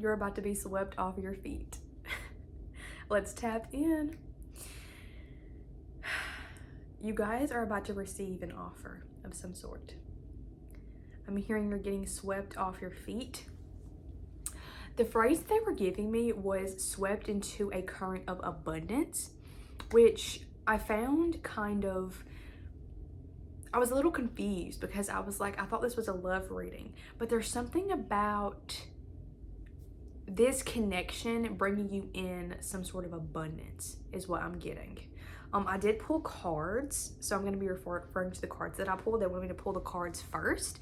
You're about to be swept off your feet. Let's tap in. You guys are about to receive an offer of some sort. I'm hearing you're getting swept off your feet. The phrase they were giving me was swept into a current of abundance, which I found kind of, I was a little confused because I was like, I thought this was a love reading, but there's something about this connection bringing you in some sort of abundance is what I'm getting. I did pull cards, so I'm going to be referring to the cards that I pulled. They wanted me to pull the cards first.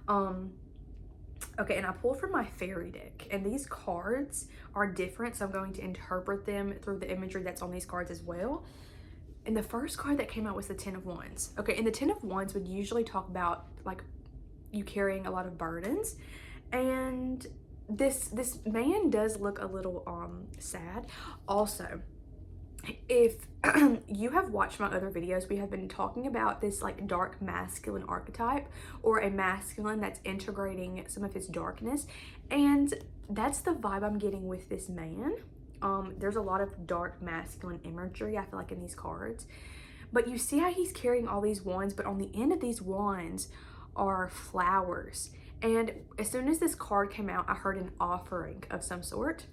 Okay, and I pulled from my fairy deck, and these cards are different, so I'm going to interpret them through the imagery that's on these cards as well. And the first card that came out was the Ten of Wands. Okay, and the Ten of Wands would usually talk about like you carrying a lot of burdens, and this man does look a little sad. Also, if you have watched my other videos, we have been talking about this like dark masculine archetype, or a masculine that's integrating some of his darkness, and that's the vibe I'm getting with this man. There's a lot of dark masculine imagery, I feel like, in these cards, but you see how he's carrying all these wands, but on the end of these wands are flowers. And as soon as this card came out, I heard an offering of some sort.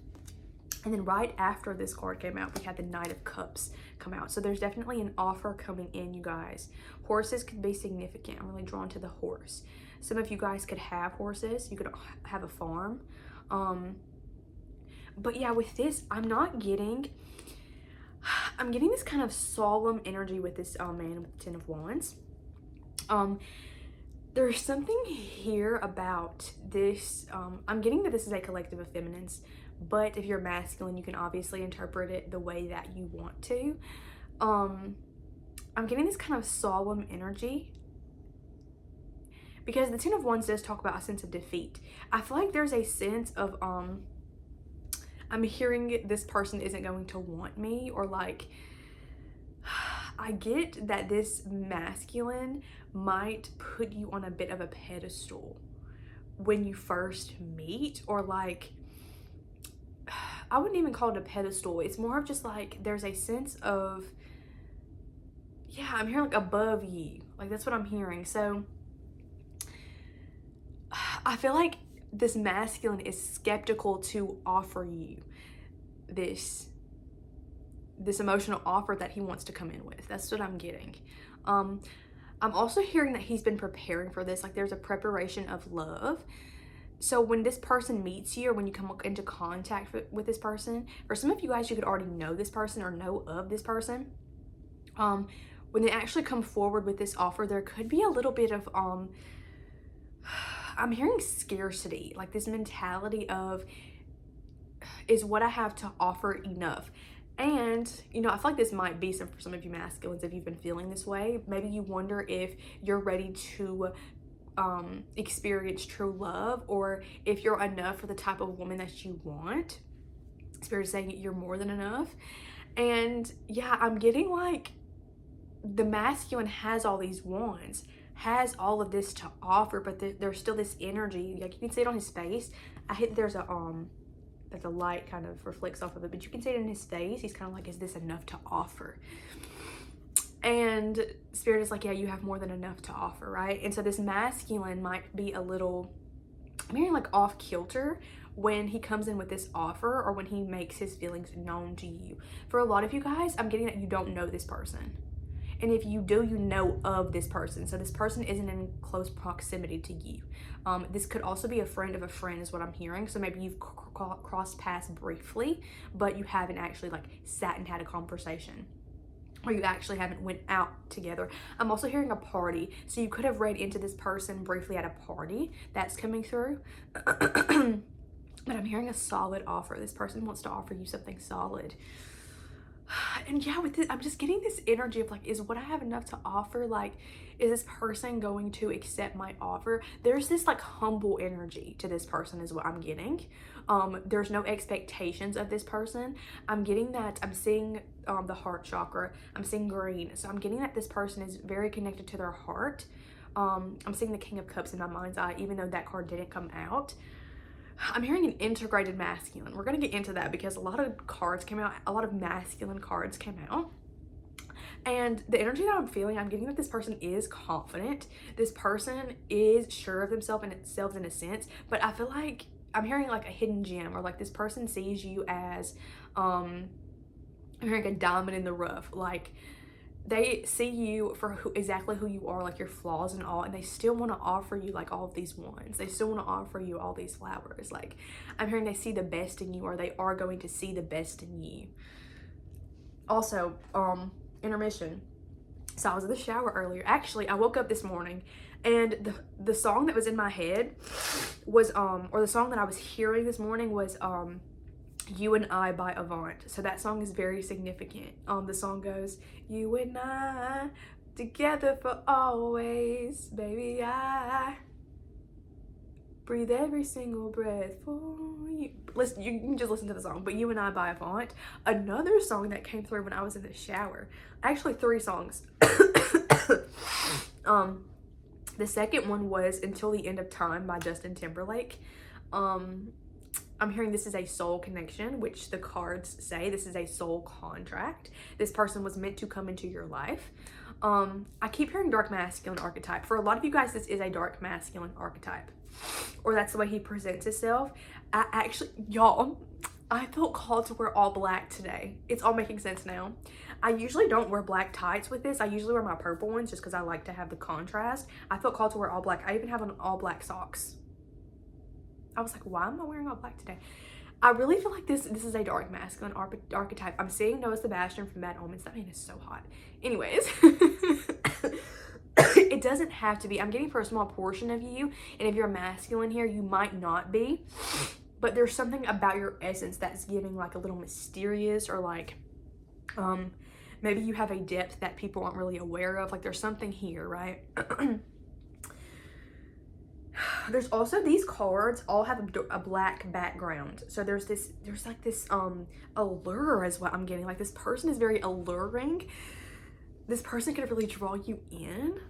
And then right after this card came out, we had the Knight of Cups come out. So there's definitely an offer coming in, you guys. Horses could be significant. I'm really drawn to the horse. Some of you guys could have horses. You could have a farm. But yeah, with this, I'm getting this kind of solemn energy with this man with the Ten of Wands. There's something here about this. I'm getting that this is a collective of feminines, but if you're masculine, you can obviously interpret it the way that you want to. I'm getting this kind of solemn energy because the Ten of Wands does talk about a sense of defeat. I feel like there's a sense of, I'm hearing this person isn't going to want me, or like, I get that this masculine might put you on a bit of a pedestal when you first meet, or like, I wouldn't even call it a pedestal. It's more of just like, there's a sense of, yeah, I'm hearing like above you. Like, that's what I'm hearing. So I feel like this masculine is skeptical to offer you this emotional offer that he wants to come in with. That's what I'm getting. I'm also hearing that he's been preparing for this. Like, there's a preparation of love. So when this person meets you, or when you come into contact with this person, for some of you guys, you could already know this person or know of this person. When they actually come forward with this offer, there could be a little bit of, I'm hearing scarcity, like this mentality of, is what I have to offer enough? And, you know, I feel like this might be for some of you masculines, if you've been feeling this way. Maybe you wonder if you're ready to experience true love, or if you're enough for the type of woman that you want. Spirit is saying you're more than enough. And yeah, I'm getting like the masculine has all these wands, has all of this to offer, but there's still this energy. Like, you can see it on his face. I hit there's a that the light kind of reflects off of it, but you can see it in his face. He's kind of like, is this enough to offer? And Spirit is like, yeah, you have more than enough to offer, right? And so this masculine might be a little, I'm hearing like off kilter when he comes in with this offer, or when he makes his feelings known to you. For a lot of you guys, I'm getting that you don't know this person. And if you do, you know of this person. So this person isn't in close proximity to you. This could also be a friend of a friend is what I'm hearing. So maybe you've crossed paths briefly, but you haven't actually like sat and had a conversation, or you actually haven't went out together. I'm also hearing a party. So you could have read into this person briefly at a party. That's coming through. But I'm hearing a solid offer. This person wants to offer you something solid. And yeah, with this, I'm just getting this energy of like, is what I have enough to offer? Like, is this person going to accept my offer? There's this like humble energy to this person is what I'm getting. There's no expectations of this person. I'm getting that, I'm seeing the heart chakra. I'm seeing green. So I'm getting that this person is very connected to their heart. I'm seeing the King of Cups in my mind's eye, even though that card didn't come out. I'm hearing an integrated masculine. We're going to get into that because a lot of cards came out, a lot of masculine cards came out. And the energy that I'm feeling, I'm getting that this person is confident. This person is sure of themselves in a sense, but I feel like I'm hearing like a hidden gem, or like this person sees you as, I'm hearing a diamond in the rough. Like they see you for exactly who you are, like your flaws and all, and they still want to offer you like all of these ones. They still want to offer you all these flowers. Like I'm hearing they see the best in you, or they are going to see the best in you. Also, intermission. So I was in the shower earlier. Actually, I woke up this morning and the song that was in my head was or the song that I was hearing this morning was You and I by Avant. So that song is very significant. The song goes, you and I together for always, baby, I breathe every single breath for you. Listen, you can just listen to the song, but You and I by Avant. Another song that came through when I was in the shower. Actually, 3 songs. The second one was Until the End of Time by Justin Timberlake. I'm hearing this is a soul connection, which the cards say this is a soul contract. This person was meant to come into your life. I keep hearing dark masculine archetype. For a lot of you guys, this is a dark masculine archetype, or that's the way he presents himself. Y'all, I felt called to wear all black today. It's all making sense now. I usually don't wear black tights with this. I usually wear my purple ones just because I like to have the contrast. I felt called to wear all black. I even have on all black socks. I was like, why am I wearing all black today? I really feel like this is a dark masculine archetype. I'm seeing Noah Sebastian from Bad Omens. That man is so hot. Anyways, it doesn't have to be. I'm getting for a small portion of you, and if you're masculine here, you might not be. But there's something about your essence that's giving like a little mysterious, or like, maybe you have a depth that people aren't really aware of. Like there's something here, right? There's also these cards all have a black background. So there's like this allure is what I'm getting. Like this person is very alluring. This person could really draw you in.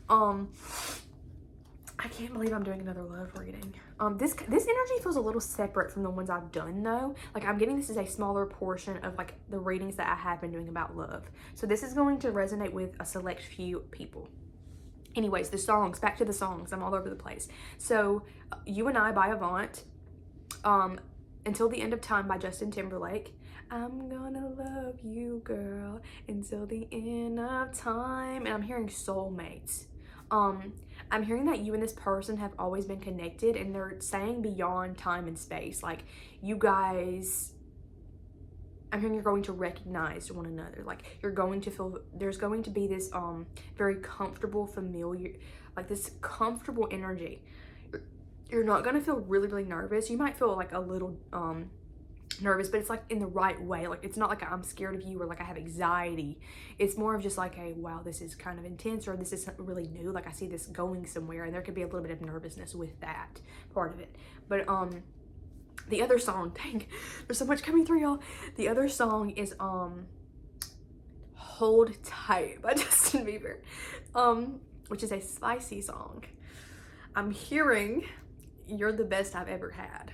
I can't believe I'm doing another love reading. This energy feels a little separate from the ones I've done though. Like I'm getting this is a smaller portion of like the readings that I have been doing about love. So this is going to resonate with a select few people. Anyways, the songs, back to the songs. I'm all over the place. So You and I by Avant. Until the End of Time by Justin Timberlake. I'm gonna love you, girl, until the end of time. And I'm hearing soulmates. I'm hearing that you and this person have always been connected, and they're saying beyond time and space. Like you guys, I'm hearing you're going to recognize one another. Like you're going to feel, there's going to be this very comfortable, familiar, like this comfortable energy. You're not going to feel really, really nervous. You might feel like a little nervous, but it's like in the right way. Like it's not like I'm scared of you or like I have anxiety. It's more of just like, hey, wow, this is kind of intense, or this is really new. Like I see this going somewhere, and there could be a little bit of nervousness with that part of it. But the other song, dang, there's so much coming through, y'all. The other song is Hold Tight by Justin Bieber, which is a spicy song. I'm hearing You're the Best I've Ever Had.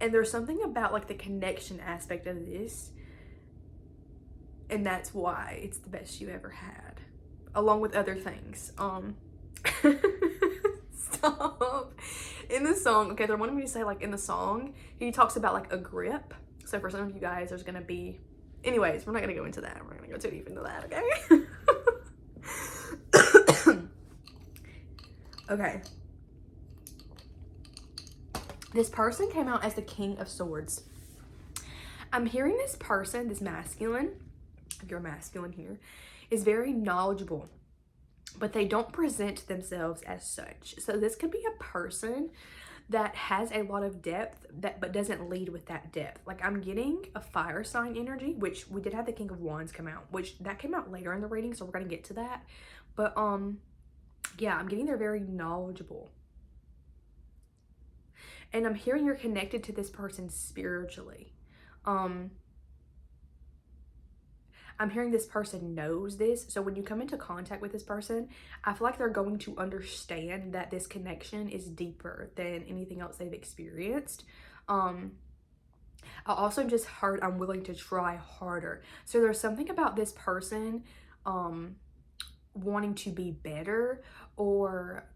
And there's something about like the connection aspect of this, and that's why it's the best you ever had, along with other things. Stop. In the song, okay, they're wanting me to say like in the song, he talks about like a grip. So for some of you guys, there's gonna be, anyways, we're not gonna go into that. We're gonna go too deep into that, okay? Okay. This person came out as the King of Swords. I'm hearing this person, this masculine, if you're masculine here, is very knowledgeable, but they don't present themselves as such. So this could be a person that has a lot of depth but doesn't lead with that depth. Like I'm getting a fire sign energy, which we did have the King of Wands come out, which that came out later in the reading, so we're gonna get to that. But yeah, I'm getting they're very knowledgeable. And I'm hearing you're connected to this person spiritually. I'm I'm hearing this person knows this. So when you come into contact with this person, I feel like they're going to understand that this connection is deeper than anything else they've experienced. I also just heard I'm willing to try harder. So there's something about this person wanting to be better, or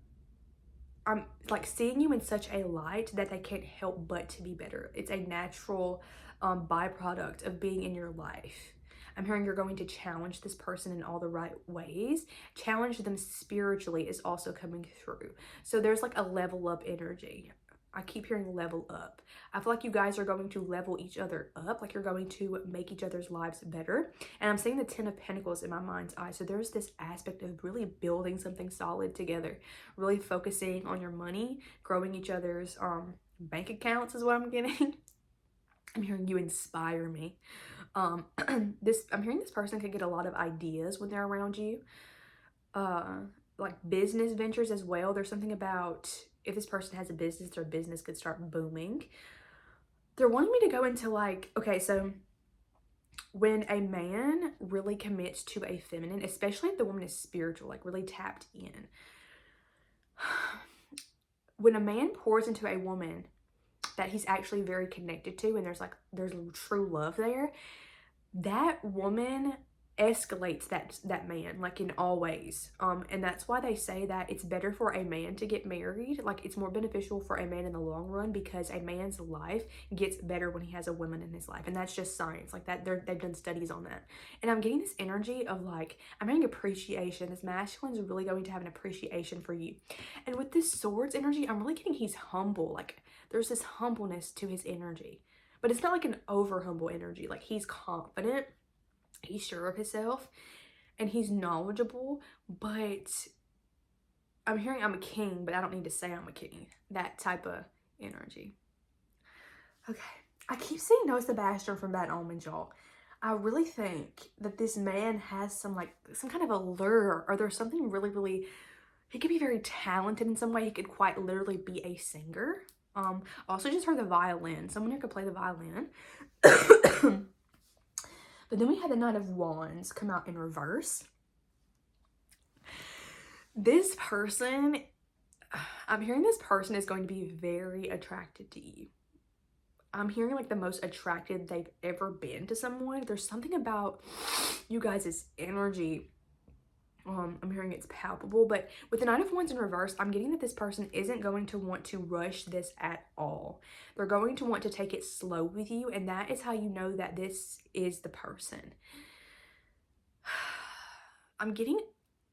I'm like seeing you in such a light that they can't help but to be better. It's a natural byproduct of being in your life. I'm hearing you're going to challenge this person in all the right ways. Challenge them spiritually is also coming through. So there's like a level up energy. I keep hearing level up. I feel like you guys are going to level each other up, like you're going to make each other's lives better. And I'm seeing the 10 of Pentacles in my mind's eye. So there's this aspect of really building something solid together, really focusing on your money, growing each other's bank accounts is what I'm getting. I'm hearing you inspire me. I'm hearing this person could get a lot of ideas when they're around you. Like business ventures as well. There's something about if this person has a business, their business could start booming. They're wanting me to go into like, okay, so when a man really commits to a feminine, especially if the woman is spiritual, like really tapped in, when a man pours into a woman that he's actually very connected to, and there's true love there, that woman escalates that man, like in all ways. And that's why they say that it's better for a man to get married. Like it's more beneficial for a man in the long run, because a man's life gets better when he has a woman in his life. And that's just science. Like that, they've done studies on that. And I'm getting this energy of like, I'm getting appreciation. This masculine is really going to have an appreciation for you. And with this swords energy, I'm really getting he's humble. Like there's this humbleness to his energy. But it's not like an over humble energy. Like he's confident, he's sure of himself, and he's knowledgeable. But I'm hearing I'm a king, but I don't need to say I'm a king. That type of energy. Okay. I keep seeing Noah Sebastian from Bad Omens, y'all. I really think that this man has some kind of allure, or there's something really, really, he could be very talented in some way. He could quite literally be a singer. Also just heard the violin. Someone here could play the violin. But then we had the Knight of Wands come out in reverse. This person, I'm hearing this person is going to be very attracted to you. I'm hearing like the most attracted they've ever been to someone. There's something about you guys' energy. I'm hearing it's palpable, but with the Knight of Wands in reverse, I'm getting that this person isn't going to want to rush this at all. They're going to want to take it slow with you, and that is how you know that this is the person. I'm getting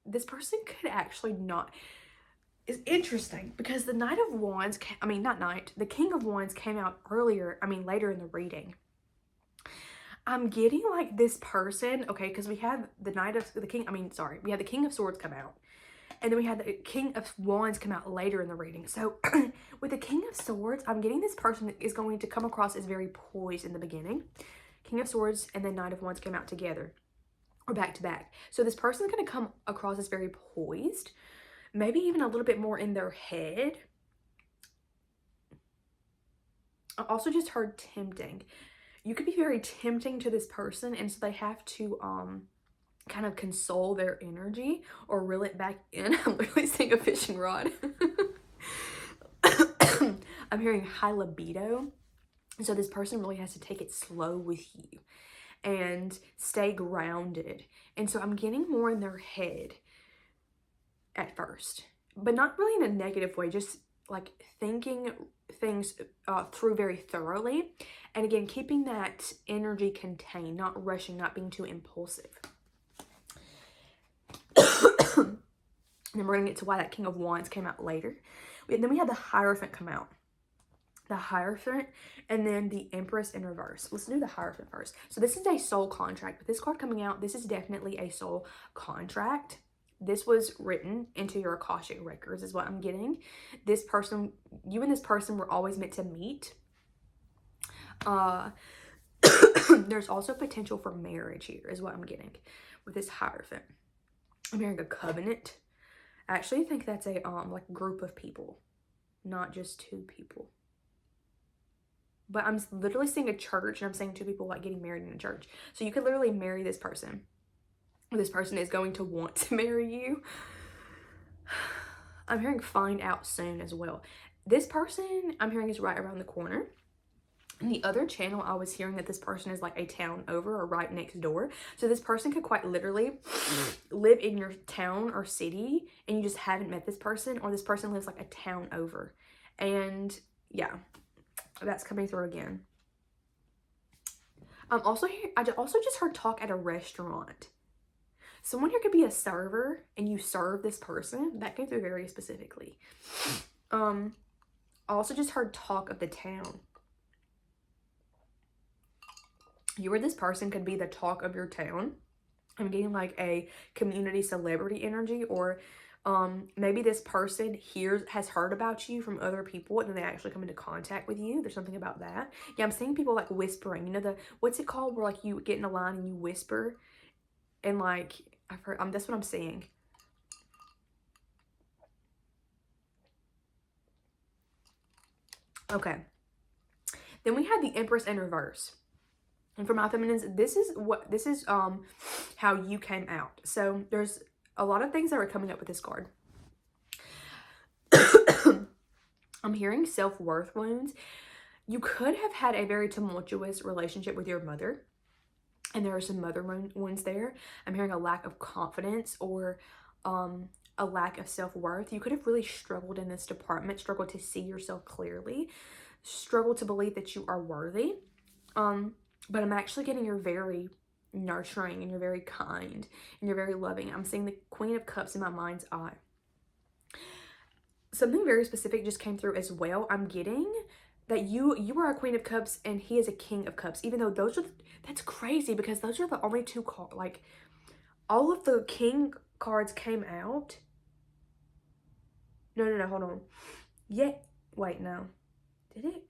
this person could actually not. It's interesting because the Knight of Wands, the King of Wands came out later in the reading. I'm getting like this person, okay, because we had the we had the King of Swords come out, and then we had the King of Wands come out later in the reading. So with the King of Swords, I'm getting this person is going to come across as very poised in the beginning. King of Swords and then Knight of Wands came out together, or back to back. So this person is going to come across as very poised, maybe even a little bit more in their head. I also just heard tempting. You could be very tempting to this person, and so they have to kind of console their energy or reel it back in. I'm literally seeing a fishing rod. I'm hearing high libido. So this person really has to take it slow with you and stay grounded. And so I'm getting more in their head at first, but not really in a negative way, just like thinking things through very thoroughly. And again, keeping that energy contained, not rushing, not being too impulsive. And then we're going to get to why that King of Wands came out later. And then we had the Hierophant come out. The Hierophant, and then the Empress in reverse. Let's do the Hierophant first. So this is a soul contract. With this card coming out, this is definitely a soul contract. This was written into your Akashic records is what I'm getting. This person, you and this person were always meant to meet. There's also potential for marriage here is what I'm getting with this Hierophant. I'm hearing a covenant. I actually think that's a like group of people, not just two people. but I'm literally seeing a church, and I'm seeing two people like getting married in a church. So you could literally marry this person. This person is going to want to marry you. I'm hearing find out soon as well. This person I'm hearing is right around the corner. And the other channel, I was hearing that this person is like a town over or right next door. So this person could quite literally live in your town or city, and you just haven't met this person, or this person lives like a town over. And yeah, that's coming through again. I also just heard talk at a restaurant. Someone here could be a server, and you serve this person. That came through very specifically. I also just heard talk of the town. You or this person could be the talk of your town. I'm getting like a community celebrity energy, or maybe this person here has heard about you from other people, and then they actually come into contact with you. There's something about that. Yeah, I'm seeing people like whispering. You know, what's it called, where like you get in a line and you whisper, and like I've heard, that's what I'm seeing. Okay, then we had the Empress in reverse. And for my feminines, this is how you came out. So there's a lot of things that are coming up with this card. I'm hearing self-worth wounds. You could have had a very tumultuous relationship with your mother, and there are some mother wounds there. I'm hearing a lack of confidence, or a lack of self-worth. You could have really struggled in this department, struggled to see yourself clearly, struggled to believe that you are worthy. But I'm actually getting you're very nurturing, and you're very kind, and you're very loving. I'm seeing the Queen of Cups in my mind's eye. Something very specific just came through as well. I'm getting that you are a Queen of Cups and he is a King of Cups, even though that's crazy, because those are the only two cards. Like, all of the King cards came out. No, hold on. Yeah, wait, no. Did it?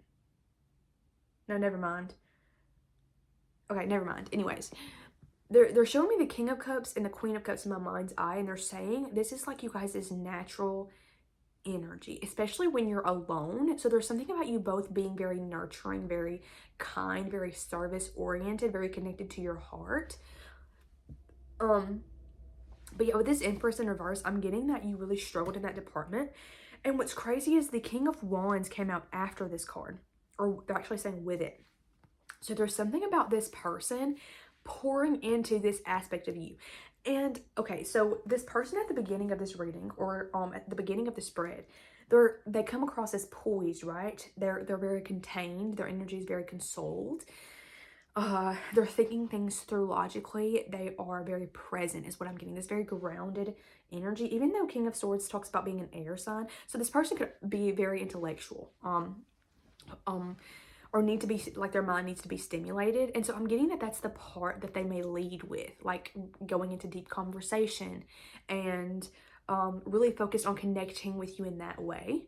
No, never mind. Okay, never mind. Anyways, they're showing me the King of Cups and the Queen of Cups in my mind's eye, and they're saying this is like you guys' natural energy, especially when you're alone. So there's something about you both being very nurturing, very kind, very service oriented, very connected to your heart. But yeah, with this Empress in reverse, I'm getting that you really struggled in that department. And what's crazy is the King of Wands came out after this card, or they're actually saying with it. So there's something about this person pouring into this aspect of you. And okay, so this person at the beginning of this reading, or at the beginning of the spread, they come across as poised, right? They're very contained. Their energy is very consoled. They're thinking things through logically. They are very present, is what I'm getting. This very grounded energy, even though King of Swords talks about being an air sign. So this person could be very intellectual. Or need to be, like, their mind needs to be stimulated. And so I'm getting that that's the part that they may lead with, like going into deep conversation and really focused on connecting with you in that way.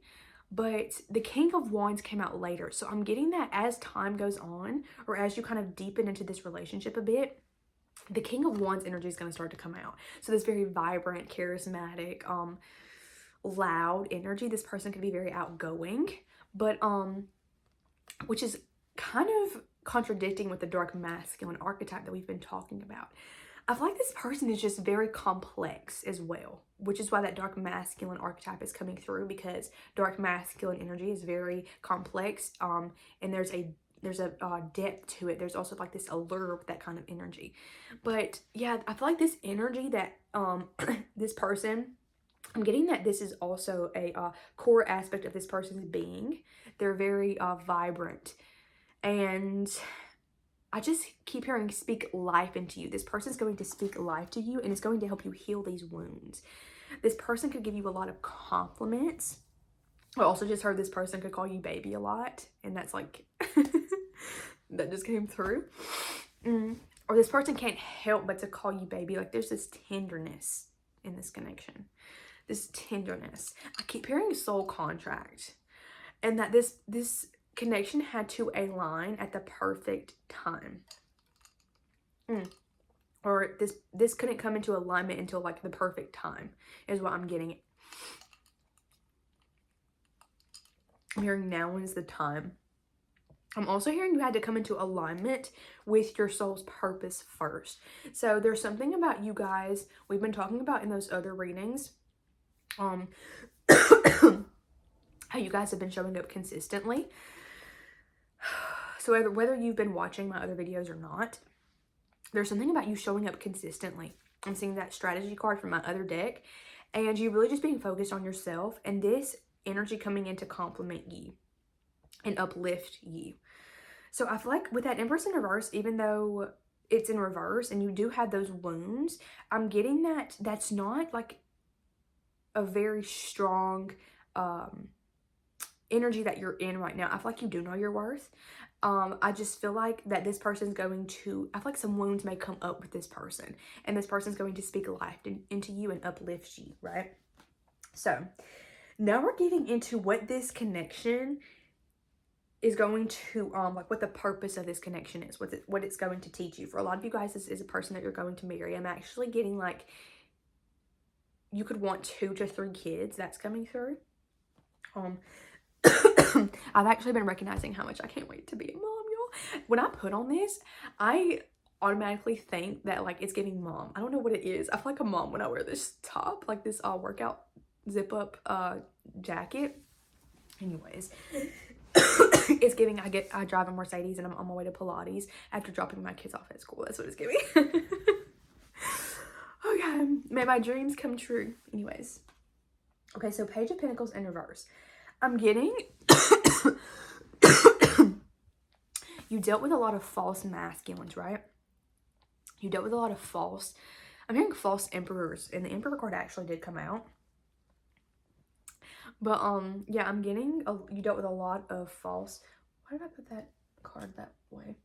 But the King of Wands came out later. So I'm getting that as time goes on, or as you kind of deepen into this relationship a bit, the King of Wands energy is going to start to come out. So this very vibrant, charismatic, loud energy. This person could be very outgoing, but which is kind of contradicting with the dark masculine archetype that we've been talking about. I feel like this person is just very complex as well, which is why that dark masculine archetype is coming through, because dark masculine energy is very complex, and there's a depth to it. There's also like this allure with that kind of energy. But yeah, I feel like this energy that this person, I'm getting that this is also a core aspect of this person's being. They're very vibrant, and I just keep hearing speak life into you. This person's going to speak life to you, and it's going to help you heal these wounds. This person could give you a lot of compliments. I also just heard this person could call you baby a lot, and that's like, that just came through. Or this person can't help but to call you baby. Like, there's this tenderness in this connection. This tenderness. I keep hearing soul contract, and that this connection had to align at the perfect time. Or this couldn't come into alignment until like the perfect time, is what I'm getting. I'm hearing now is the time. I'm also hearing you had to come into alignment with your soul's purpose first. So there's something about you guys we've been talking about in those other readings. How you guys have been showing up consistently. So whether you've been watching my other videos or not, there's something about you showing up consistently. I'm seeing that strategy card from my other deck, and you really just being focused on yourself, and this energy coming in to compliment you and uplift you. So I feel like with that Empress in reverse, even though it's in reverse and you do have those wounds, I'm getting that that's not like a very strong energy that you're in right now. I feel like you do know your worth. I just feel like that this person's going to, I feel like some wounds may come up with this person, and this person's going to speak life into you and uplift you, right? So now we're getting into what this connection is going to, like what the purpose of this connection is, what it's going to teach you. For a lot of you guys, this is a person that you're going to marry. I'm actually getting like, you could want 2 to 3 kids. That's coming through. I've actually been recognizing how much I can't wait to be a mom, y'all. When I put on this, I automatically think that like it's giving mom. I don't know what it is. I feel like a mom when I wear this top, like this workout zip up jacket. Anyways, it's giving I drive a Mercedes and I'm on my way to Pilates after dropping my kids off at school. That's what it's giving. Okay, may my dreams come true. Anyways, okay, so Page of Pentacles in reverse. I'm getting you dealt with a lot of false masculines, right? You dealt with a lot of false, I'm hearing false emperors, and the Emperor card actually did come out. But yeah, I'm getting you dealt with a lot of false. Why did I put that card that way?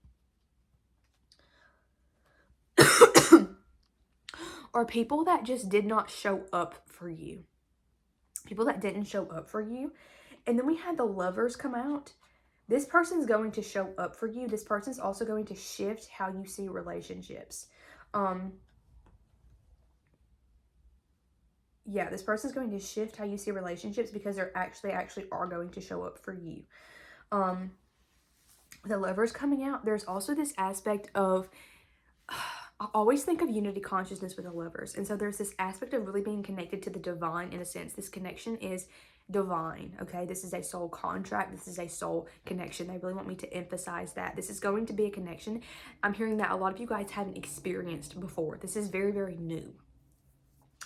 Or people that just did not show up for you. People that didn't show up for you. And then we had the Lovers come out. This person's going to show up for you. This person's also going to shift how you see relationships. Yeah, this person's going to shift how you see relationships because they're actually are going to show up for you. The Lovers coming out, there's also this aspect of, I always think of unity consciousness with the Lovers. And so there's this aspect of really being connected to the divine in a sense. This connection is divine, okay? This is a soul contract. This is a soul connection. They really want me to emphasize that. This is going to be a connection I'm hearing that a lot of you guys haven't experienced before. This is very, very new.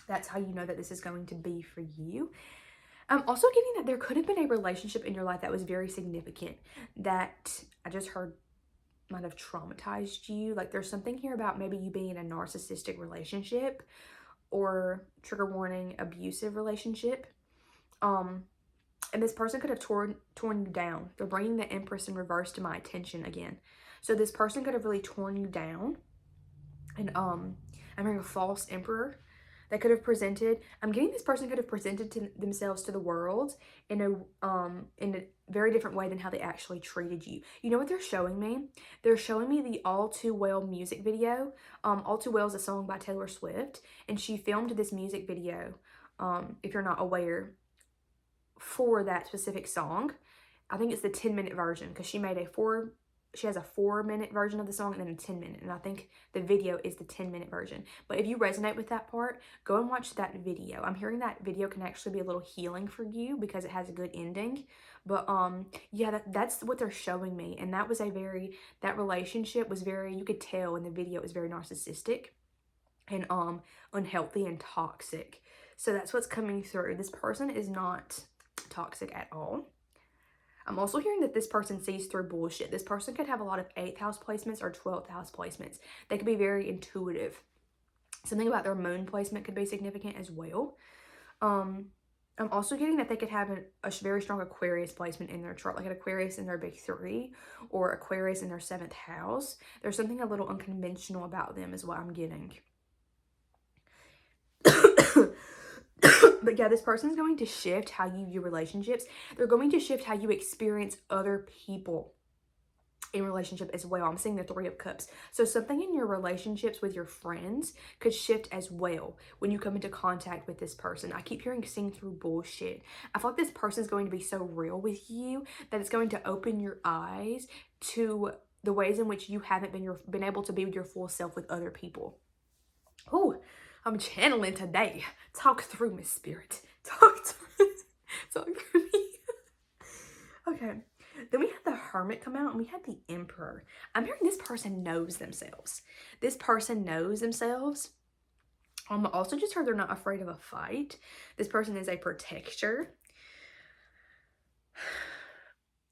That's how you know that this is going to be for you. I'm also getting that there could have been a relationship in your life that was very significant that I just heard might have traumatized you. Like there's something here about maybe you being in a narcissistic relationship or, trigger warning, abusive relationship. And this person could have torn you down. They're bringing the Empress in reverse to my attention again. So this person could have really torn you down. And I'm hearing a false emperor that could have presented, I'm getting this person could have presented to themselves to the world in a very different way than how they actually treated you. You know what they're showing me? They're showing me the All Too Well music video. All Too Well is a song by Taylor Swift, and she filmed this music video, if you're not aware, for that specific song. I think it's the 10-minute version because she has a 4-minute version of the song and then a 10-minute, and I think the video is the 10-minute version. But if you resonate with that part, go and watch that video. I'm hearing that video can actually be a little healing for you because it has a good ending. But yeah, that's what they're showing me. And that was that relationship was very, you could tell in the video it was very narcissistic and unhealthy and toxic. So that's what's coming through. This person is not toxic at all. I'm also hearing that this person sees through bullshit. This person could have a lot of 8th house placements or 12th house placements. They could be very intuitive. Something about their moon placement could be significant as well. I'm also getting that they could have a very strong Aquarius placement in their chart, like an Aquarius in their big 3 or Aquarius in their 7th house. There's something a little unconventional about them is what I'm getting. But yeah, this person's going to shift how you view relationships. They're going to shift how you experience other people. in relationship as well. I'm seeing the Three of Cups. So something in your relationships with your friends could shift as well when you come into contact with this person. I keep hearing seeing through bullshit. I feel like this person is going to be so real with you that it's going to open your eyes to the ways in which you haven't been able to be your full self with other people. Oh, I'm channeling today. Talk through me, Spirit. Talk through me. Okay. Then we had the Hermit come out and we had the Emperor. I'm hearing this person knows themselves. This person knows themselves. I also just heard they're not afraid of a fight. This person is a protector.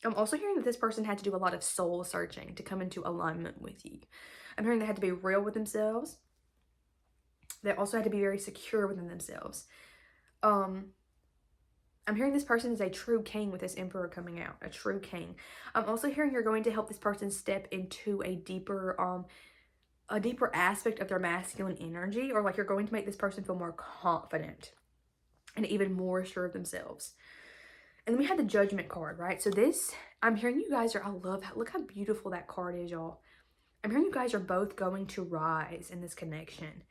I'm also hearing that this person had to do a lot of soul searching to come into alignment with you. I'm hearing they had to be real with themselves. They also had to be very secure within themselves. I'm hearing this person is a true king with this Emperor coming out, a true king. I'm also hearing you're going to help this person step into a deeper aspect of their masculine energy, or like you're going to make this person feel more confident and even more sure of themselves. And then we had the Judgment card, right? So this, I'm hearing you guys are, I love that. Look how beautiful that card is, y'all. I'm hearing you guys are both going to rise in this connection.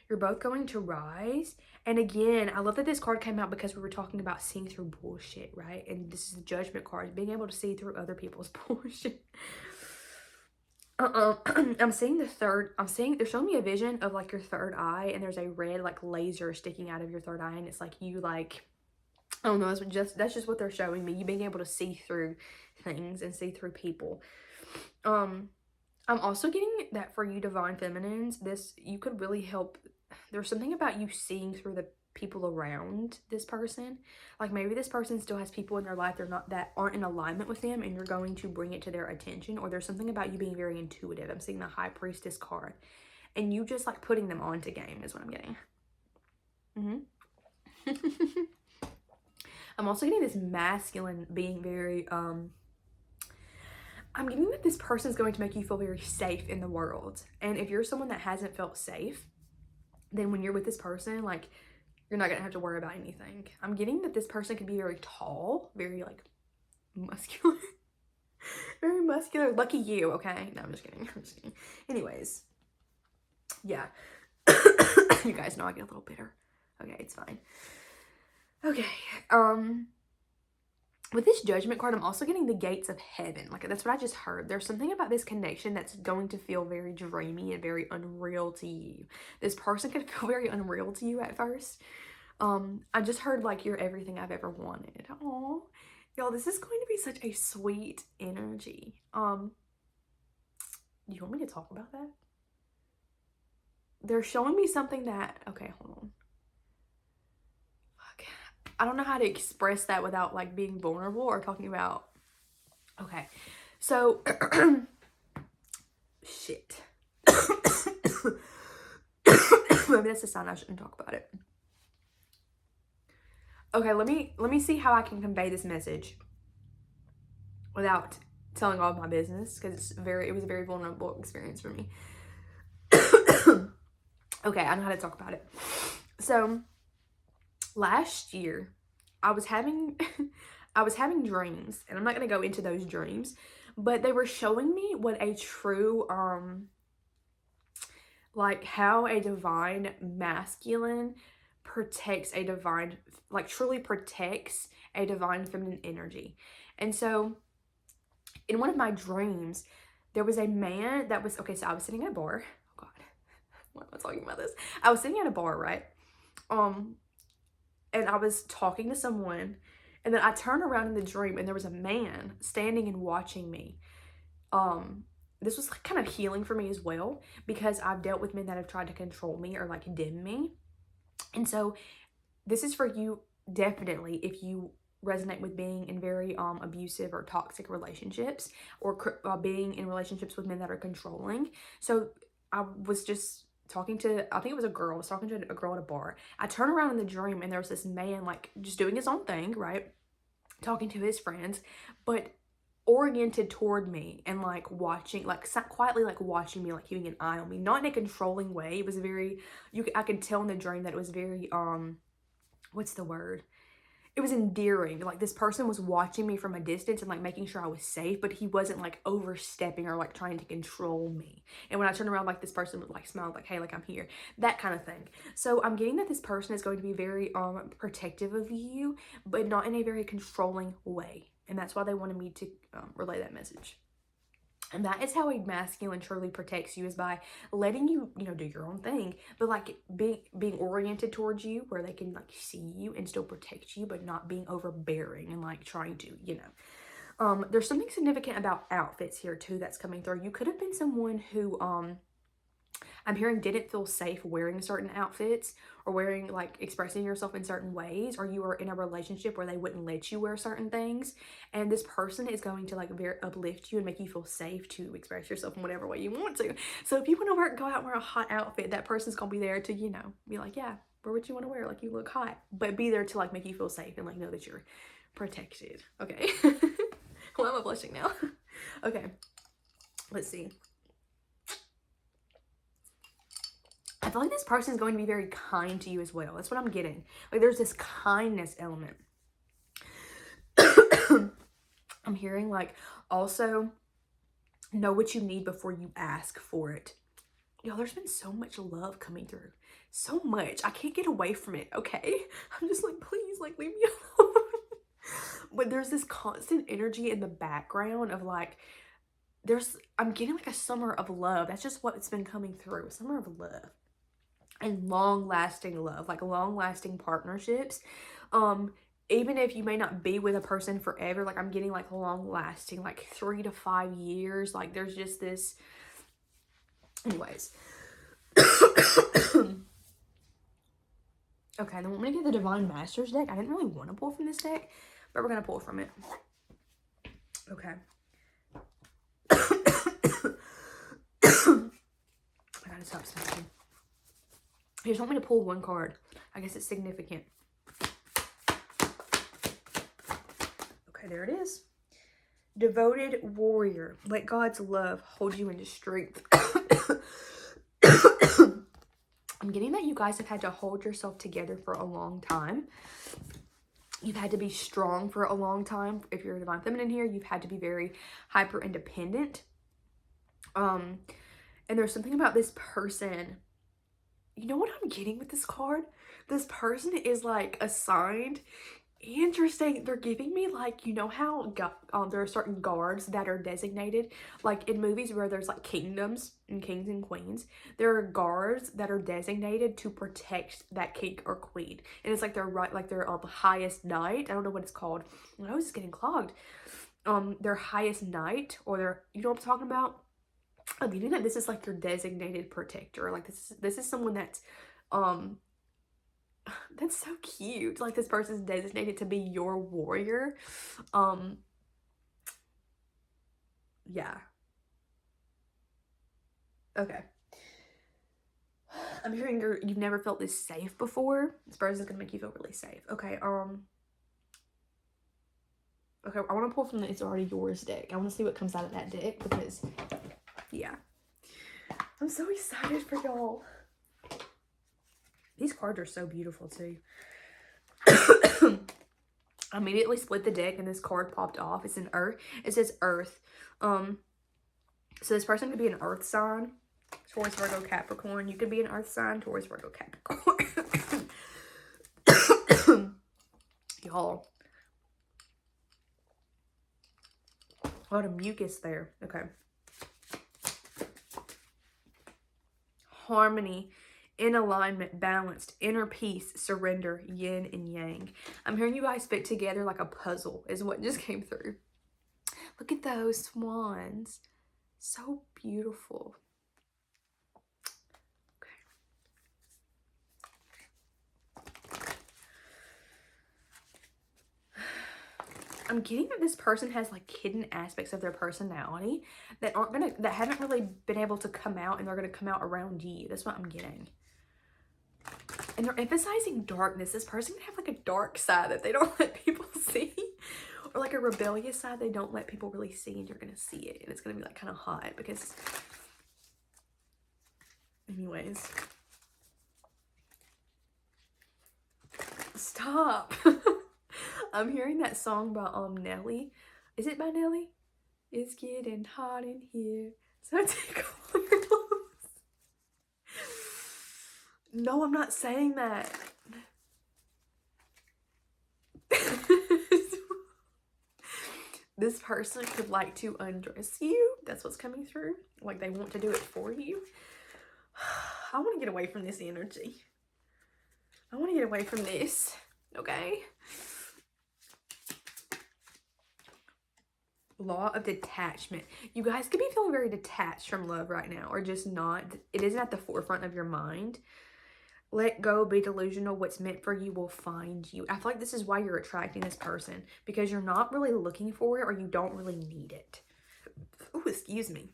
You're both going to rise. And again, I love that this card came out because we were talking about seeing through bullshit, right? And this is the Judgment card, being able to see through other people's bullshit. I'm seeing they're showing me a vision of like your third eye, and there's a red like laser sticking out of your third eye, and it's like you like, I don't know, that's just what they're showing me. You being able to see through things and see through people. I'm also getting that for you divine feminines, you could really help. There's something about you seeing through the people around this person. Like maybe this person still has people in their life that aren't in alignment with them, and you're going to bring it to their attention. Or there's something about you being very intuitive. I'm seeing the High Priestess card, and you just like putting them onto game is what I'm getting. I'm also getting this masculine being very I'm getting that this person is going to make you feel very safe in the world. And if you're someone that hasn't felt safe, then when you're with this person, like, you're not going to have to worry about anything. I'm getting that this person could be very tall, very, like, muscular. Very muscular. Lucky you, okay? No, I'm just kidding. Anyways. Yeah. You guys know I get a little bitter. Okay, it's fine. Okay. With this Judgment card, I'm also getting the gates of heaven. Like, that's what I just heard. There's something about this connection that's going to feel very dreamy and very unreal to you. This person could feel very unreal to you at first. I just heard, like, you're everything I've ever wanted. Aww. Y'all, this is going to be such a sweet energy. Do you want me to talk about that? They're showing me something that... Okay, hold on. I don't know how to express that without like being vulnerable or talking about. Okay, so shit. Maybe that's a sign I shouldn't talk about it. Okay, let me see how I can convey this message without telling all of my business, because it was a very vulnerable experience for me. Okay, I know how to talk about it. So last year, I was having dreams, and I'm not going to go into those dreams, but they were showing me what a true, like how a divine masculine protects a divine, like truly protects a divine feminine energy. And so in one of my dreams, there was a man that was, okay, so I was sitting at a bar. Oh God, why am I talking about this? I was sitting at a bar, right? And I was talking to someone, and then I turned around in the dream, and there was a man standing and watching me. This was like kind of healing for me as well, because I've dealt with men that have tried to control me or like dim me. And so this is for you, definitely, if you resonate with being in very abusive or toxic relationships, or being in relationships with men that are controlling. So I was just talking to, I think it was a girl, I was talking to a girl at a bar. I turned around in the dream, and there was this man like just doing his own thing, right? Talking to his friends, but oriented toward me and like watching, like quietly like watching me, like keeping an eye on me, not in a controlling way. It was very, I could tell in the dream that it was very, what's the word? it was endearing. Like, this person was watching me from a distance and like making sure I was safe, but he wasn't like overstepping or like trying to control me. And when I turned around, like, this person would like smile, like, hey, like, I'm here, that kind of thing. So I'm getting that this person is going to be very protective of you, but not in a very controlling way. And that's why they wanted me to relay that message. And that is how a masculine truly protects you, is by letting you, you know, do your own thing, but like being oriented towards you where they can like see you and still protect you, but not being overbearing and like trying to, you know. There's something significant about outfits here too that's coming through. You could have been someone who I'm hearing didn't feel safe wearing certain outfits or wearing, like, expressing yourself in certain ways, or you were in a relationship where they wouldn't let you wear certain things, and this person is going to like very uplift you and make you feel safe to express yourself in whatever way you want to. So if you want to go out and wear a hot outfit, that person's gonna be there to, you know, be like, yeah, wear what you want to wear, like, you look hot, but be there to like make you feel safe and like know that you're protected. Okay. Why am I blushing now? Okay, let's see. I feel like this person is going to be very kind to you as well. That's what I'm getting. Like, there's this kindness element. I'm hearing, like, also know what you need before you ask for it. Y'all, there's been so much love coming through. So much. I can't get away from it, okay? I'm just like, please, like, leave me alone. But there's this constant energy in the background of, like, I'm getting, like, a summer of love. That's just what's been coming through. A summer of love. And long-lasting love, like long-lasting partnerships. Even if you may not be with a person forever, like, I'm getting like long-lasting, like 3 to 5 years. Like, there's just this. Anyways. Okay, then we're gonna get the Divine Masters deck. I didn't really want to pull from this deck, but we're gonna pull from it. Okay. I gotta stop smoking. You just want me to pull one card. I guess it's significant. Okay, there it is. Devoted warrior. Let God's love hold you into strength. I'm getting that you guys have had to hold yourself together for a long time. You've had to be strong for a long time. If you're a Divine Feminine here, you've had to be very hyper independent. And there's something about this person. You know what I'm getting with this card? This person is like assigned. Interesting. They're giving me, like, you know how there are certain guards that are designated, like in movies where there's like kingdoms and kings and queens. There are guards that are designated to protect that king or queen, and it's like they're the highest knight. I don't know what it's called. I was just getting clogged. Their highest knight, or their, you know what I'm talking about. I'm getting that this is like your designated protector. Like, this is someone that's so cute. Like, this person's designated to be your warrior. Yeah. Okay. I'm hearing you've never felt this safe before. This person's gonna make you feel really safe. Okay, okay, I want to pull from the It's Already Yours deck. I want to see what comes out of that deck, because yeah, I'm so excited for y'all. These cards are so beautiful too. I immediately split the deck and this card popped off. It's an Earth. It says Earth. So this person could be an Earth sign. Taurus, Virgo, Capricorn. You could be an Earth sign. Taurus, Virgo, Capricorn. Y'all. A lot of mucus there. Okay. Harmony, in alignment, balanced, inner peace, surrender, yin and yang. I'm hearing you guys fit together like a puzzle is what just came through. Look at those swans. So beautiful. I'm getting that this person has like hidden aspects of their personality that haven't really been able to come out, and they're gonna come out around you. That's what I'm getting. And they're emphasizing darkness. This person can have like a dark side that they don't let people see, or like a rebellious side they don't let people really see, and you're gonna see it, and it's gonna be like kind of hot because, anyways, stop. I'm hearing that song by Nelly. Is it by Nelly? It's getting hot in here, so take off your clothes. No, I'm not saying that. This person could like to undress you. That's what's coming through. Like they want to do it for you. I want to get away from this energy. I want to get away from this. Okay? Law of detachment. You guys could be feeling very detached from love right now, or just not. It isn't at the forefront of your mind. Let go, be delusional. What's meant for you will find you. I feel like this is why you're attracting this person, because you're not really looking for it, or you don't really need it. Oh, excuse me.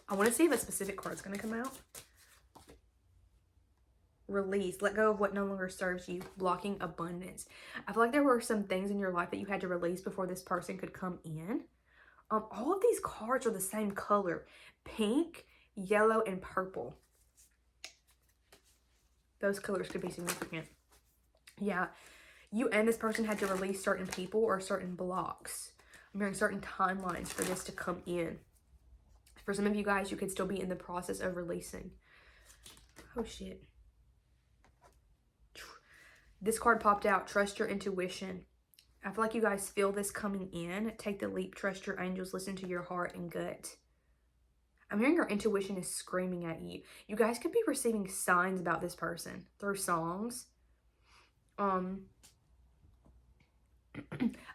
I want to see if a specific card's going to come out. Release. Let go of what no longer serves you. Blocking abundance. I feel like there were some things in your life that you had to release before this person could come in. All of these cards are the same color. Pink, yellow, and purple. Those colors could be significant. Yeah. You and this person had to release certain people or certain blocks. I'm hearing certain timelines for this to come in. For some of you guys, you could still be in the process of releasing. Oh, shit. This card popped out. Trust your intuition. I feel like you guys feel this coming in. Take the leap. Trust your angels. Listen to your heart and gut. I'm hearing your intuition is screaming at you. You guys could be receiving signs about this person through songs. I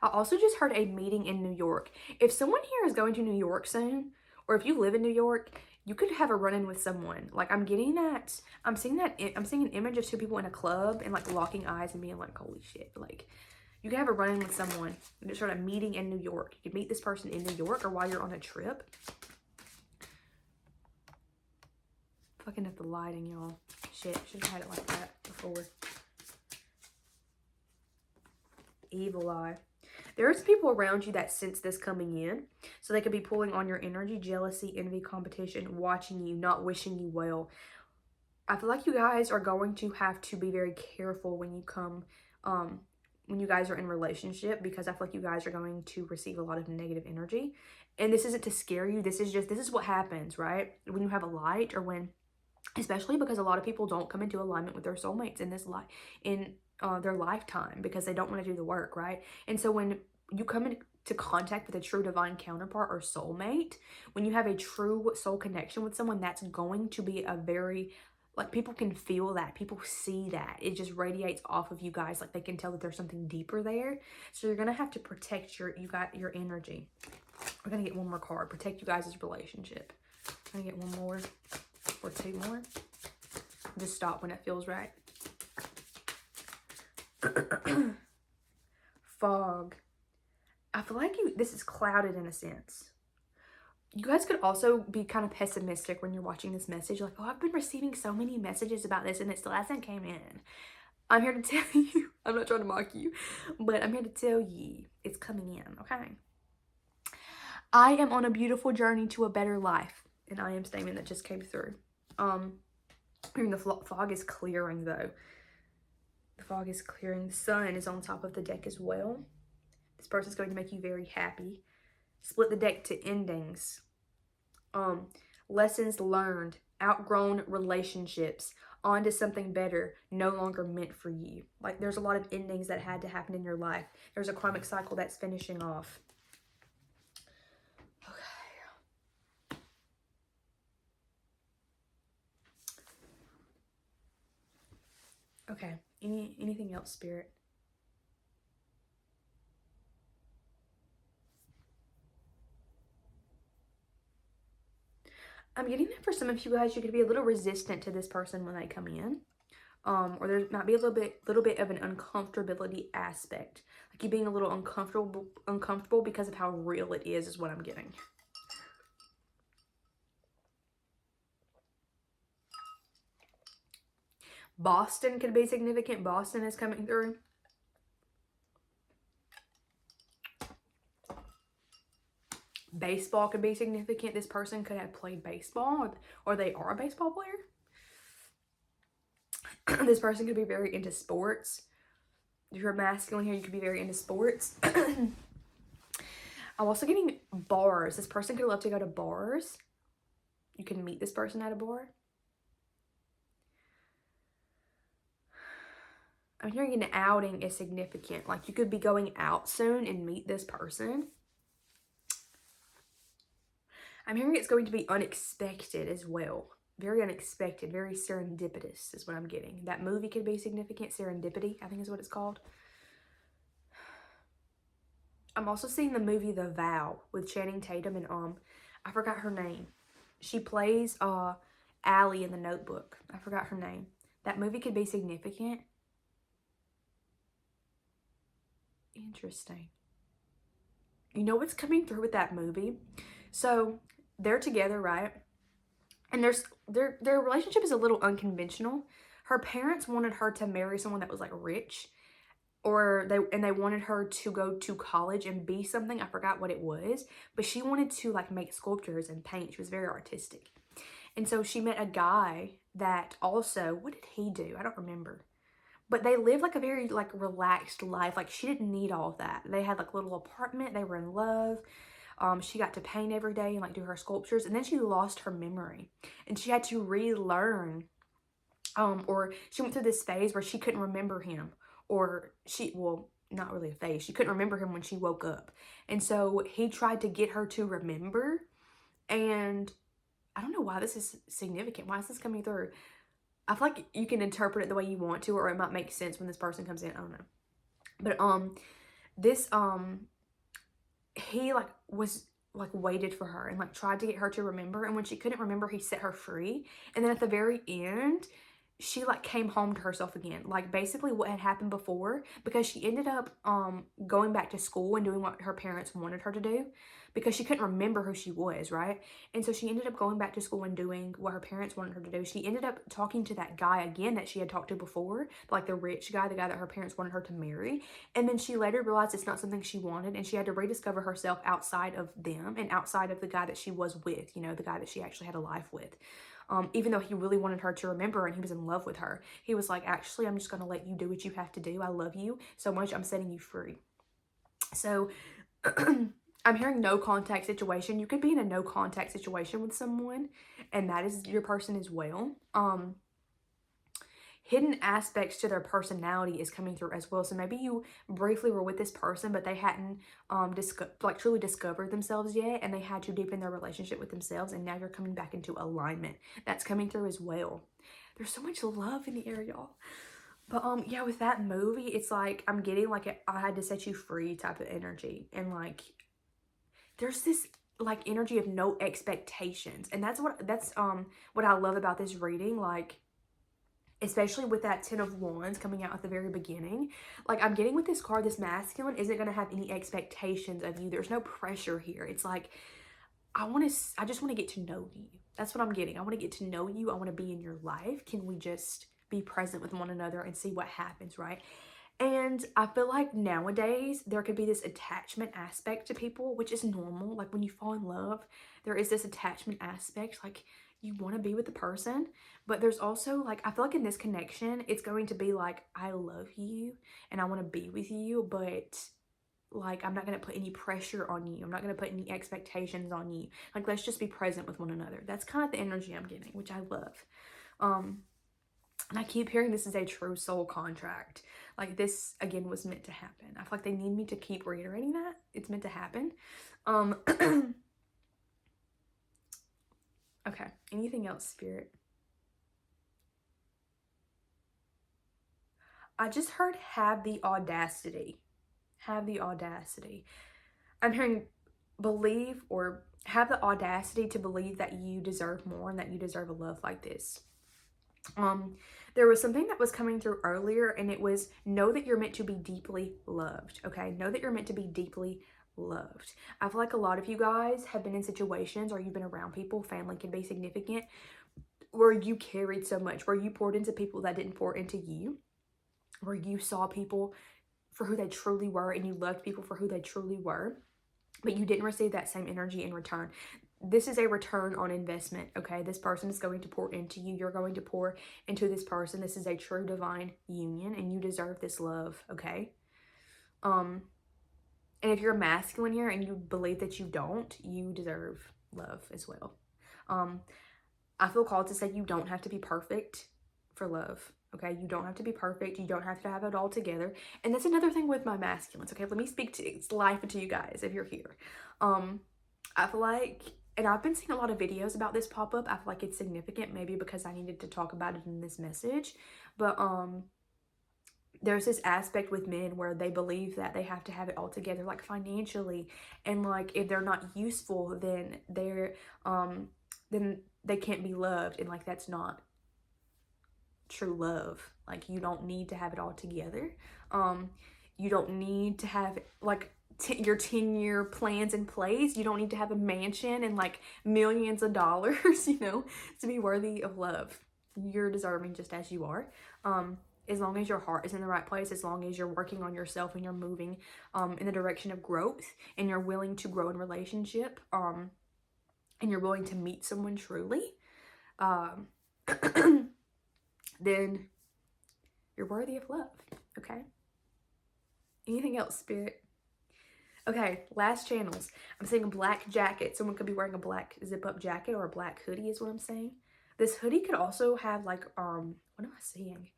also just heard a meeting in New York. If someone here is going to New York soon, or if you live in New York, you could have a run-in with someone. Like, I'm getting that. I'm seeing an image of two people in a club and like locking eyes and being like, holy shit. Like, you can have a run-in with someone and just start a meeting in New York. You could meet this person in New York or while you're on a trip. Fucking up the lighting, y'all. Shit, should have had it like that before. Evil eye. There's people around you that sense this coming in. So they could be pulling on your energy, jealousy, envy, competition, watching you, not wishing you well. I feel like you guys are going to have to be very careful when you come, when you guys are in a relationship, because I feel like you guys are going to receive a lot of negative energy. And this isn't to scare you. This is what happens, right? When you have a light, or when, especially because a lot of people don't come into alignment with their soulmates in this life, in their lifetime, because they don't want to do the work, right? And so when you come into contact with a true divine counterpart or soulmate, when you have a true soul connection with someone, that's going to be a very, like, people can feel that, people see that, it just radiates off of you guys. Like, they can tell that there's something deeper there. So you're gonna have to protect your energy. We're gonna get one more card. Protect you guys' relationship. I'm gonna get one more or two more. Just stop when it feels right. Fog. I feel like this is clouded in a sense. You guys could also be kind of pessimistic when you're watching this message. Like, oh, I've been receiving so many messages about this and it still hasn't came in. I'm here to tell you, I'm not trying to mock you, but I'm here to tell you it's coming in, okay? I am on a beautiful journey to a better life. And I am statement that just came through. The fog is clearing though. The fog is clearing. The sun is on top of the deck as well. This person's going to make you very happy. Split the deck to endings. Lessons learned. Outgrown relationships. On to something better. No longer meant for you. Like, there's a lot of endings that had to happen in your life. There's a karmic cycle that's finishing off. Okay. Anything else, Spirit? I'm getting that for some of you guys, you could be a little resistant to this person when they come in. Or there might be a little bit of an uncomfortability aspect. Like you being a little uncomfortable because of how real it is what I'm getting. Boston could be significant. Boston is coming through. Baseball could be significant. This person could have played baseball, or they are a baseball player. This person could be very into sports. If you're masculine here, you could be very into sports. I'm also getting bars. This person could love to go to bars. You can meet this person at a bar. I'm hearing an outing is significant. Like you could be going out soon and meet this person. I'm hearing it's going to be unexpected as well. Very unexpected, very serendipitous is what I'm getting. That movie could be significant. Serendipity, I think is what it's called. I'm also seeing the movie The Vow with Channing Tatum and I forgot her name. She plays Allie in The Notebook. I forgot her name. That movie could be significant. Interesting. You know what's coming through with that movie? So they're together, right? And their relationship is a little unconventional. Her parents wanted her to marry someone that was like rich, or they wanted her to go to college and be something. I forgot what it was, but she wanted to like make sculptures and paint. She was very artistic. And so she met a guy that also, what did he do? I don't remember. But they lived like a very like relaxed life. Like she didn't need all of that. They had like a little apartment. They were in love. She got to paint every day and like do her sculptures. And then she lost her memory and she had to relearn. Or she went through this phase where she couldn't remember him, or not really a phase. She couldn't remember him when she woke up. And so he tried to get her to remember. And I don't know why this is significant. Why is this coming through? I feel like you can interpret it the way you want to, or it might make sense when this person comes in. I don't know. But this he like was like waited for her and like tried to get her to remember, and when she couldn't remember, he set her free. And then at the very end, she like came home to herself again, like basically what had happened before, because she ended up going back to school and doing what her parents wanted her to do, because she couldn't remember who she was, right? And so she ended up going back to school and doing what her parents wanted her to do. She ended up talking to that guy again that she had talked to before, like the rich guy, the guy that her parents wanted her to marry. And then she later realized it's not something she wanted, and she had to rediscover herself outside of them and outside of the guy that she was with, you know, the guy that she actually had a life with. Even though he really wanted her to remember and he was in love with her, he was like, actually, I'm just going to let you do what you have to do. I love you so much. I'm setting you free. So I'm hearing no contact situation. You could be in a no contact situation with someone, and that is your person as well. Hidden aspects to their personality is coming through as well. So maybe you briefly were with this person, but they hadn't truly discovered themselves yet, and they had to deepen their relationship with themselves, and now you're coming back into alignment. That's coming through as well. There's so much love in the air, y'all. But yeah, with that movie, it's like I'm getting like I had to set you free type of energy, and like there's this like energy of no expectations, and that's what I love about this reading. Like, especially with that 10 of Wands coming out at the very beginning. Like I'm getting with this card, this masculine isn't going to have any expectations of you. There's no pressure here. It's like, I just want to get to know you. That's what I'm getting. I want to get to know you. I want to be in your life. Can we just be present with one another and see what happens, right? And I feel like nowadays there could be this attachment aspect to people, which is normal. Like when you fall in love, there is this attachment aspect. Like you want to be with the person, but there's also like, I feel like in this connection, it's going to be like, I love you and I want to be with you, but like, I'm not going to put any pressure on you. I'm not going to put any expectations on you. Like, let's just be present with one another. That's kind of the energy I'm getting, which I love. And I keep hearing this is a true soul contract. Like this, again, was meant to happen. I feel like they need me to keep reiterating that. It's meant to happen. Okay, anything else, Spirit? I just heard have the audacity. Have the audacity. I'm hearing believe or have the audacity to believe that you deserve more and that you deserve a love like this. There was something that was coming through earlier, and it was know that you're meant to be deeply loved. Okay, know that you're meant to be deeply loved. I feel like a lot of you guys have been in situations, or you've been around people, family can be significant, where you carried so much, where you poured into people that didn't pour into you, where you saw people for who they truly were and you loved people for who they truly were. but you didn't receive that same energy in return. This is a return on investment, okay? This person is going to pour into you. You're going to pour into this person. This is a true divine union, and you deserve this love, okay? And if you're masculine here and you believe that you don't, you deserve love as well. I feel called to say you don't have to be perfect for love, okay? You don't have to be perfect. You don't have to have it all together. And that's another thing with my masculines, okay? Let me speak to life to you guys if you're here. I feel like, and I've been seeing a lot of videos about this pop up. I feel like it's significant, maybe because I needed to talk about it in this message. But there's this aspect with men where they believe that they have to have it all together, like financially, and like if they're not useful, then then they can't be loved, and like that's not true love. Like you don't need to have it all together. You don't need to have like your 10-year plans in place. You don't need to have a mansion and like millions of dollars, you know, to be worthy of love. You're deserving just as you are. As long as your heart is in the right place, as long as you're working on yourself and you're moving in the direction of growth, and you're willing to grow in relationship, and you're willing to meet someone truly, then you're worthy of love, okay? Anything else, Spirit? Okay, last channels. I'm saying a black jacket. Someone could be wearing a black zip-up jacket or a black hoodie is what I'm saying. This hoodie could also have like, what am I seeing?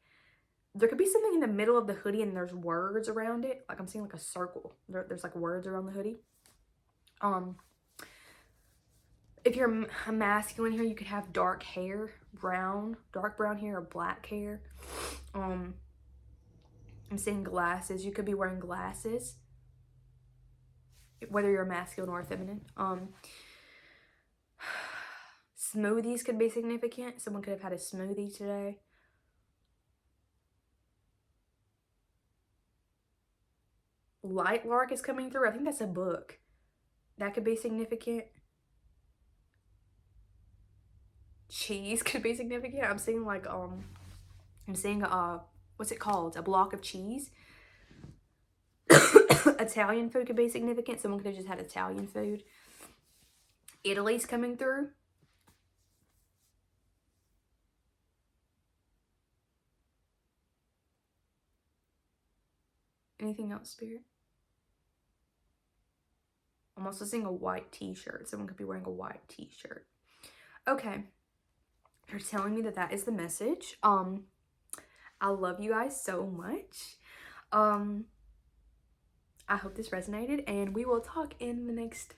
There could be something in the middle of the hoodie and there's words around it. Like I'm seeing like a circle. There's like words around the hoodie. If you're a masculine here, you could have dark hair, dark brown hair or black hair. I'm seeing glasses. You could be wearing glasses, whether you're masculine or feminine. Smoothies could be significant. Someone could have had a smoothie today. Light Lark is coming through. I think that's a book. That could be significant. Cheese could be significant. I'm seeing like what's it called? A block of cheese. Italian food could be significant. Someone could have just had Italian food. Italy's coming through. Anything else, Spirit? I'm also seeing a white t-shirt. Someone could be wearing a white t-shirt. Okay. They're telling me that that is the message. I love you guys so much. I hope this resonated, and we will talk in the next